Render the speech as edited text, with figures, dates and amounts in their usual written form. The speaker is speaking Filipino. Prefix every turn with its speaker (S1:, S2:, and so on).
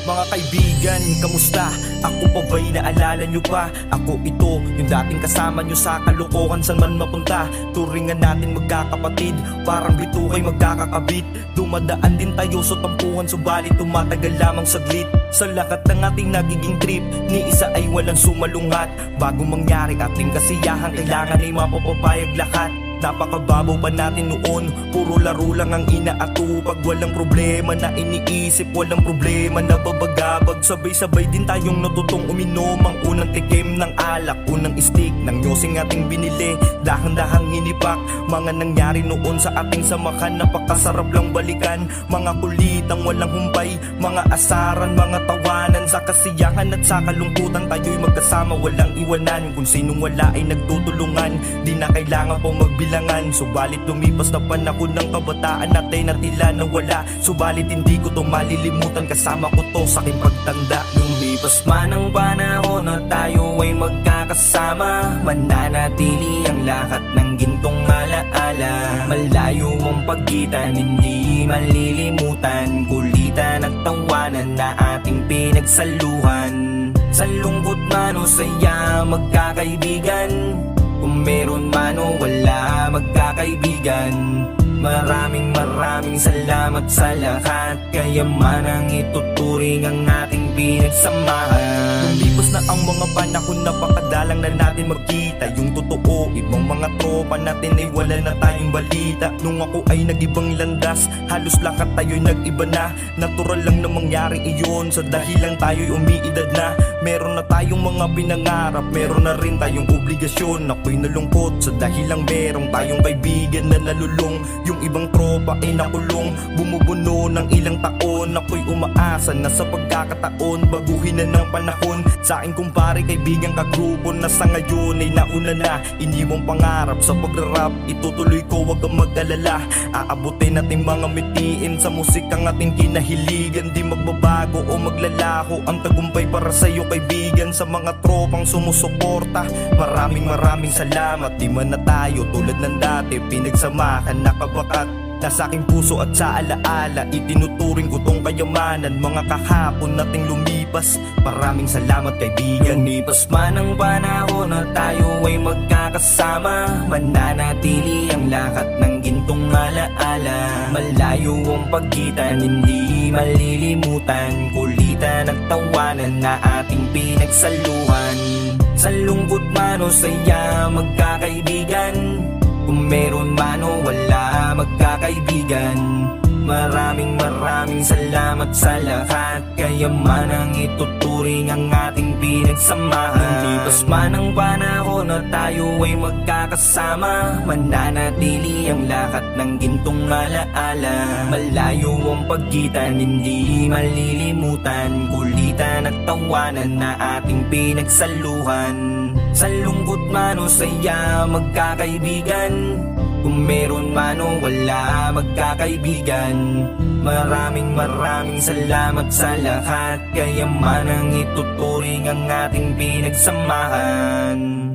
S1: Mga kaibigan, kamusta? Ako pa ba'y naalala nyo pa? Ako ito, yung dating kasama nyo sa kalokohan saan man mapunta. Turingan natin magkakapatid, parang bitukay magkakakabit. Dumadaan din tayo sa tampuhan, subalit tumatagal lamang saglit. Sa lakat ng ating nagiging trip, ni isa ay walang sumalungat. Bago mangyari ating kasiyahan, kailangan ay mapapapayag lahat. Napakababaw pa natin noon, puro laro lang ang inaato. Pag walang problema na iniisip, walang problema na babagabag. Sabay-sabay din tayong natutong uminom. Ang unang tikim ng alak, unang stick ng yosing ating binili, dahan-dahang hinipak. Mga nangyari noon sa ating samahan, napakasarap lang balikan. Mga kulitang walang humpay, mga asaran, mga tawanan. Sa kasiyahan at sa kalungkutan, tayo'y magkasama, walang iwanan. Kung sinong wala ay nagtutulungan, di na kailangan pang magbilang. Subalit lumipas na panahon ng kabataan natin na tila nawala. Subalit hindi ko to malilimutan, kasama ko to sa aking pagtanda. Lumipas man ang panahon na tayo ay magkakasama, mananatili ang lahat ng gintong alaala. Malayo mong pagitan, hindi malilimutan, kulitan at tawanan na ating pinagsaluhan. Sa lungkot man o saya, magkakaibigan. Kung meron man o wala, magkakaibigan. Maraming salamat sa lahat, kaya man ang ituturing ang ating pinagsamahan. Lumipas na ang mga panahon, napakadalang na natin magkita. Yung totoo, ibang mga tropa natin ay wala na tayong balita. Nung ako ay nag-ibang landas, halos lahat tayo'y nag-iba na. Natural lang na mangyari iyon, sa dahilan tayo'y umiidad na. Meron na tayong mga pinangarap, meron na rin tayong obligasyon. Ako'y nalungkot sa dahilang merong tayong kaibigan na nalulung. Yung ibang tropa ay nakulong, bumubuno ng ilang taon. Ako'y umaasa na sa pagkakataon, baguhin na ng panahon. Sa aking kumpare, kaibigan, kagrupo na sa ngayon ay nauna na. Iniwang pangarap sa pagrarap, itutuloy ko, wag kang mag-alala. Aabutin natin mga mitiin sa musikang ating kinahiligan. Di magbabago o maglalaho ang tagumpay para sa'yo, kaibigan. Sa mga tropang sumusuporta, maraming salamat. Di man na tayo tulad ng dati, pinagsamahan, nakabakat na sa aking puso at sa alaala. Itinuturing ko tong kayamanan, mga kahapon nating lumipas. Maraming salamat, kaibigan. Lumipas man ang panahon na tayo ay magkakasama, mananatili ang lahat ng gintong alaala. Malayo ang pagitan, hindi malilimutan, kulitan at tawanan na ating pinagsaluhan. Sa lungkot man o saya, magkakaibigan. Kung meron man o wala, magkakaibigan. Maraming salamat sa lahat, kaya man ang ituturing ang ating pinagsamahan. Lumipas man ang panahon na tayo ay magkakasama, mananatili ang lahat ng gintong alaala. Malayo ang pagitan, hindi malilimutan, kulitan at tawanan na ating pinagsaluhan. Sa lungkot man o saya, magkakaibigan. Kung meron man o wala, magkakaibigan. Maraming salamat sa lahat, kaya man ang ituturing ang ating pinagsamahan.